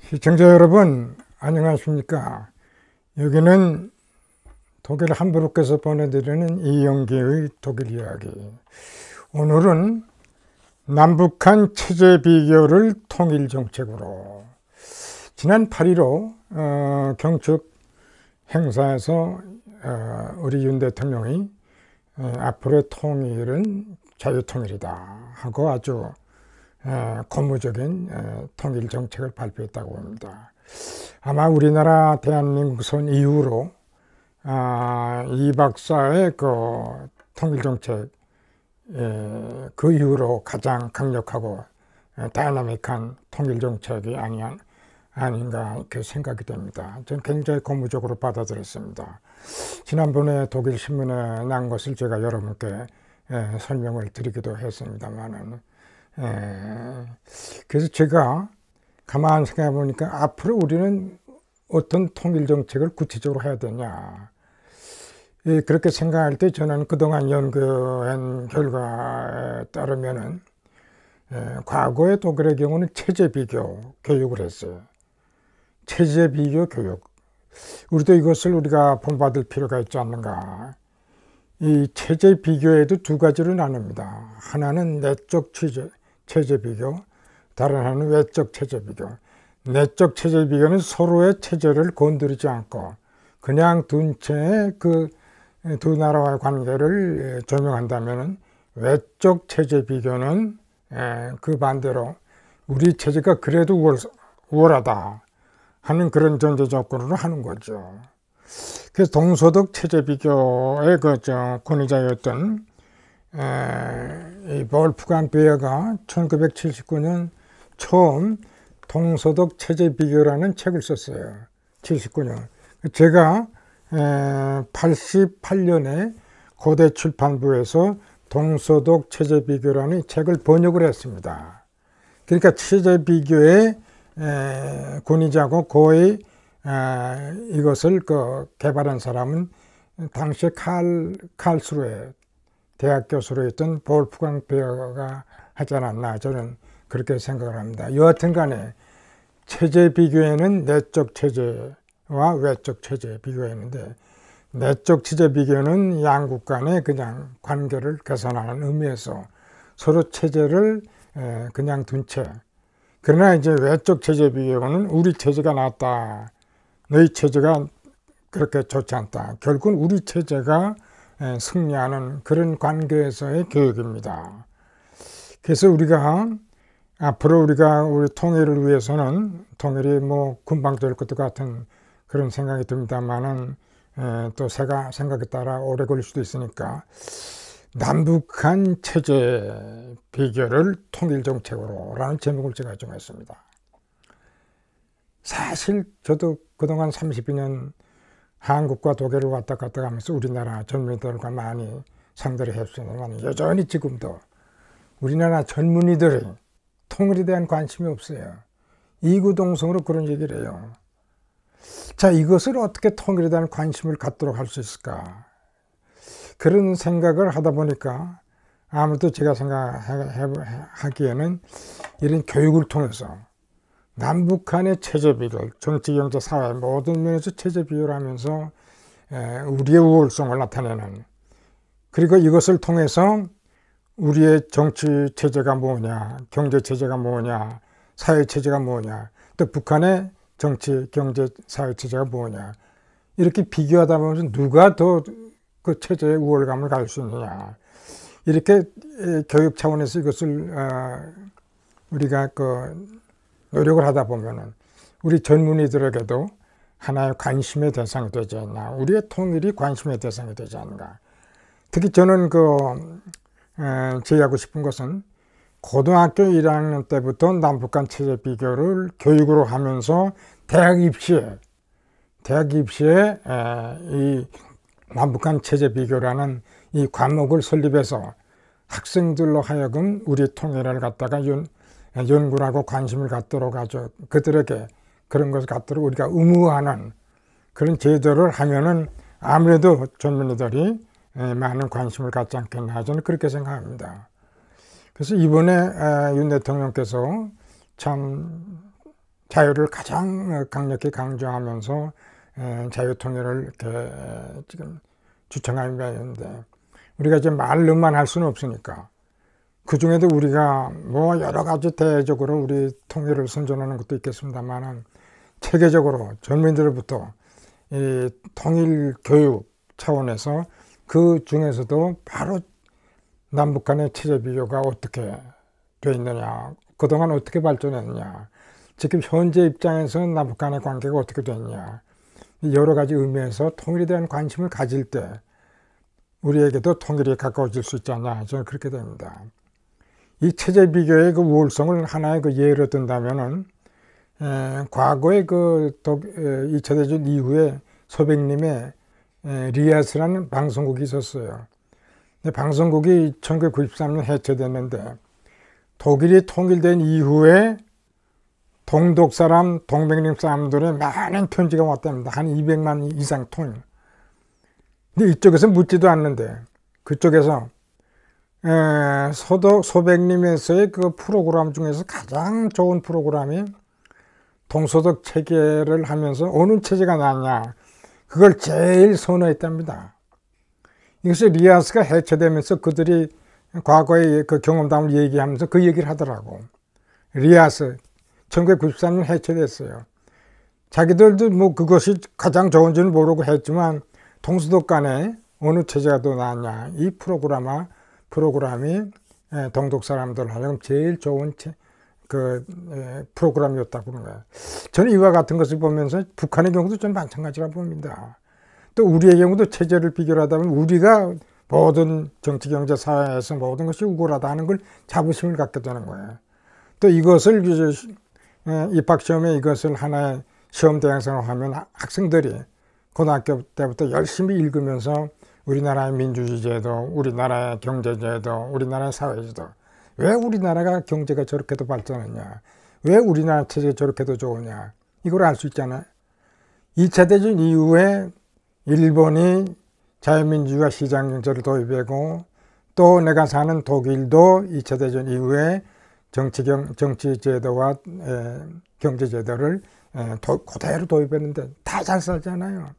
시청자 여러분, 안녕하십니까? 여기는 독일 함부르크에서 보내드리는 이영기의 독일 이야기. 오늘은 남북한 체제 비교를 통일 정책으로, 지난 8.15 경축 행사에서 우리 윤 대통령이 앞으로의 통일은 자유통일이다 하고 아주 고무적인 통일 정책을 발표했다고 합니다. 아마 우리나라 대한민국 선 이후로 이 박사의 그 통일 정책 그 이후로 가장 강력하고 다이나믹한 통일 정책이 아닌가 이렇게 생각이 됩니다. 저는 굉장히 고무적으로 받아들였습니다. 지난번에 독일 신문에 난 것을 제가 여러분께 설명을 드리기도 했습니다만은, 그래서 제가 가만히 생각해 보니까 앞으로 우리는 어떤 통일 정책을 구체적으로 해야 되냐, 그렇게 생각할 때 저는 그동안 연구한 결과에 따르면은 과거의 독일의 경우는 체제 비교 교육을 했어요. 체제 비교 교육. 우리도 이것을 우리가 본받을 필요가 있지 않는가. 이 체제 비교에도 두 가지로 나눕니다. 하나는 내적 체제 비교, 다른 하나는 외적 체제 비교. 내적 체제 비교는 서로의 체제를 건드리지 않고 그냥 둔 채 그 두 나라와의 관계를 조명한다면, 외적 체제 비교는 그 반대로 우리 체제가 그래도 우월하다 하는 그런 전제 조건으로 하는 거죠. 그래서 동서독 체제 비교의 권위자였던 이 볼프강 베어가 1979년 처음 동서독 체제 비교라는 책을 썼어요. 79년. 제가 88년에 고대 출판부에서 동서독 체제 비교라는 책을 번역을 했습니다. 그러니까 체제 비교의 권위자고 거의 이것을 개발한 사람은 당시에 칼스루에 대학 교수로였던 볼프강 베어가 하지 않았나, 저는 그렇게 생각을 합니다. 여하튼 간에 체제 비교에는 내적 체제와 외적 체제 비교했는데, 내적 체제 비교는 양국 간의 그냥 관계를 개선하는 의미에서 서로 체제를 그냥 둔 채, 그러나 이제 외적 체제 비교는 우리 체제가 낫다, 너희 체제가 그렇게 좋지 않다, 결국은 우리 체제가 승리하는 그런 관계에서의 교육입니다. 그래서 우리가 앞으로 우리 통일을 위해서는, 통일이 뭐 금방 될 것도 같은 그런 생각이 듭니다만은 또 생각에 따라 오래 걸릴 수도 있으니까, 남북한 체제 비교를 통일 정책으로 라는 제목을 제가 정했습니다. 사실 저도 그동안 32년 한국과 독일을 왔다 갔다 하면서 우리나라 젊은이들과 많이 상대를 했습니다만, 여전히 지금도 우리나라 젊은이들이 통일에 대한 관심이 없어요. 이구동성으로 그런 얘기를 해요. 자, 이것을 어떻게 통일에 대한 관심을 갖도록 할 수 있을까? 그런 생각을 하다 보니까 아무래도 제가 생각하기에는 이런 교육을 통해서 남북한의 체제 비교, 정치, 경제, 사회 모든 면에서 체제 비교를 하면서 우리의 우월성을 나타내는, 그리고 이것을 통해서 우리의 정치 체제가 뭐냐, 경제 체제가 뭐냐, 사회 체제가 뭐냐, 또 북한의 정치, 경제, 사회 체제가 뭐냐, 이렇게 비교하다 보면서 누가 더 그 체제의 우월감을 가질 수 있느냐, 이렇게 교육 차원에서 이것을 우리가 노력을 하다 보면은 우리 젊은이들에게도 하나의 관심의 대상이 되지 않나, 우리의 통일이 관심의 대상이 되지 않는가. 특히 저는 제의하고 싶은 것은 고등학교 1학년 때부터 남북한 체제 비교를 교육으로 하면서 대학 입시에 이 남북한 체제 비교라는 이 과목을 설립해서 학생들로 하여금 우리 통일을 갖다가 연구를 하고 관심을 갖도록 하죠. 그들에게 그런 것을 갖도록 우리가 의무화하는 그런 제도를 하면은 아무래도 젊은이들이 많은 관심을 갖지 않겠나, 저는 그렇게 생각합니다. 그래서 이번에 윤 대통령께서 참 자유를 가장 강력히 강조하면서 자유통일을 이렇게 지금 주창하는 바였는데, 우리가 이제 말로만 할 수는 없으니까 그 중에도 우리가 뭐 여러 가지 대외적으로 우리 통일을 선전하는 것도 있겠습니다만은, 체계적으로 전민들로부터 이 통일 교육 차원에서 그 중에서도 바로 남북 간의 체제 비교가 어떻게 돼 있느냐, 그동안 어떻게 발전했느냐, 지금 현재 입장에서 남북 간의 관계가 어떻게 됐냐, 여러 가지 의미에서 통일에 대한 관심을 가질 때 우리에게도 통일이 가까워질 수 있지 않냐, 저는 그렇게 됩니다. 이 체제 비교의 그 우월성을 하나의 그 예로 든다면은, 과거에 그 2차 대전 이후에 소백님의 리아스라는 방송국이 있었어요. 근데 방송국이 1993년 해체됐는데, 독일이 통일된 이후에 동독 사람, 동백림 사람들의 많은 편지가 왔답니다. 한 200만 이상 통. 근데 이쪽에서 묻지도 않는데, 그쪽에서 소백림에서의 그 프로그램 중에서 가장 좋은 프로그램이 동서독 체계를 하면서 어느 체제가 낫냐, 그걸 제일 선호했답니다. 이것이 리아스가 해체되면서 그들이 과거의 그 경험담을 얘기하면서 그 얘기를 하더라고. 리아스 1993년 해체됐어요. 자기들도 뭐 그것이 가장 좋은지는 모르고 했지만, 동서독 간에 어느 체제가 더 낫냐, 이 프로그램이 동독 사람들 하여금 제일 좋은 프로그램이었다고 그러는 거예요. 저는 이와 같은 것을 보면서 북한의 경우도 좀 마찬가지라 봅니다. 또 우리의 경우도 체제를 비교하다 보면 우리가 모든 정치, 경제, 사회에서 모든 것이 우월하다 하는 걸 자부심을 갖게 되는 거예요. 또 이것을 입학시험에 이것을 하나의 시험 대상으로 하면 학생들이 고등학교 때부터 열심히 읽으면서 우리나라의 민주주의 제도, 우리나라의 경제제도, 우리나라의 사회제도, 왜 우리나라가 경제가 저렇게도 발전했냐, 왜 우리나라 체제가 저렇게도 좋으냐, 이걸 알 수 있잖아요. 2차 대전 이후에 일본이 자유민주주의와 시장경제를 도입하고, 또 내가 사는 독일도 2차 대전 이후에 정치제도와 경제제도를 그대로 도입했는데 다 잘 살잖아요.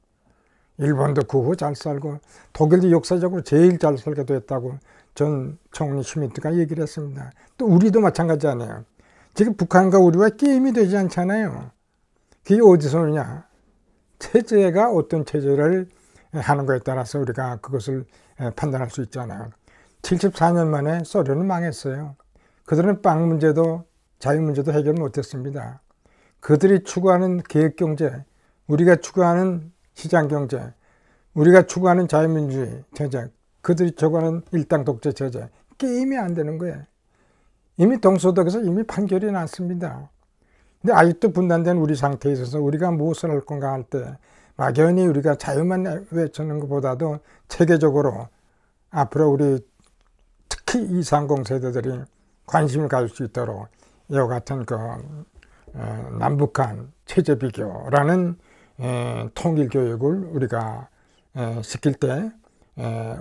일본도 그 후 잘 살고, 독일도 역사적으로 제일 잘 살게 됐다고 전 총리 슈미트가 얘기를 했습니다. 또 우리도 마찬가지잖아요. 지금 북한과 우리와 게임이 되지 않잖아요. 그게 어디서 오느냐, 체제가 어떤 체제를 하는 거에 따라서 우리가 그것을 판단할 수 있잖아요. 74년 만에 소련은 망했어요. 그들은 빵 문제도 자유 문제도 해결 못했습니다. 그들이 추구하는 계획경제, 우리가 추구하는 시장경제, 우리가 추구하는 자유민주주의 체제, 그들이 추구하는 일당 독재 체제, 게임이 안 되는 거예요. 이미 동서독에서 이미 판결이 났습니다. 근데 아직도 분단된 우리 상태에 있어서 우리가 무엇을 할 건가 할 때 막연히 우리가 자유만 외치는 것보다도 체계적으로 앞으로 우리 특히 230 세대들이 관심을 가질 수 있도록 이와 같은 남북한 체제 비교라는 통일 교육을 우리가 시킬 때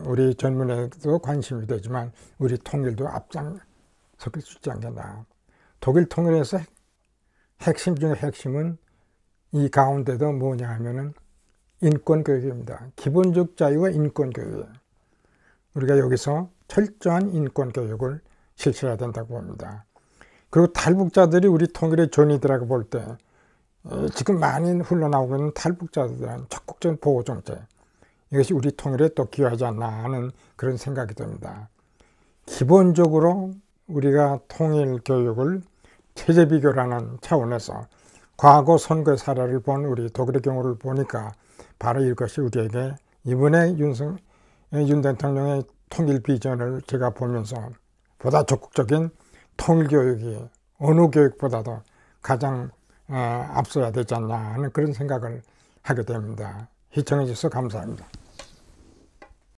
우리 전문에도 관심이 되지만 우리 통일도 앞장서길 수 있지 않겠나. 독일 통일에서 핵심 중에 핵심은 이 가운데도 뭐냐 하면은 인권교육입니다. 기본적 자유와 인권교육이에요. 우리가 여기서 철저한 인권교육을 실시해야 된다고 봅니다. 그리고 탈북자들이 우리 통일의 전이들라고 볼 때 지금 많이 흘러나오고 있는 탈북자들에 대한 적극적인 보호정책, 이것이 우리 통일에 또 기여하지 않나 하는 그런 생각이 듭니다. 기본적으로 우리가 통일 교육을 체제 비교라는 차원에서 과거 선거의 사례를 본 우리 독일의 경우를 보니까 바로 이것이 우리에게 이번에 윤 대통령의 통일 비전을 제가 보면서 보다 적극적인 통일 교육이 어느 교육보다도 가장 앞서야 되지 않나 하는 그런 생각을 하게 됩니다. 시청해 주셔서 감사합니다.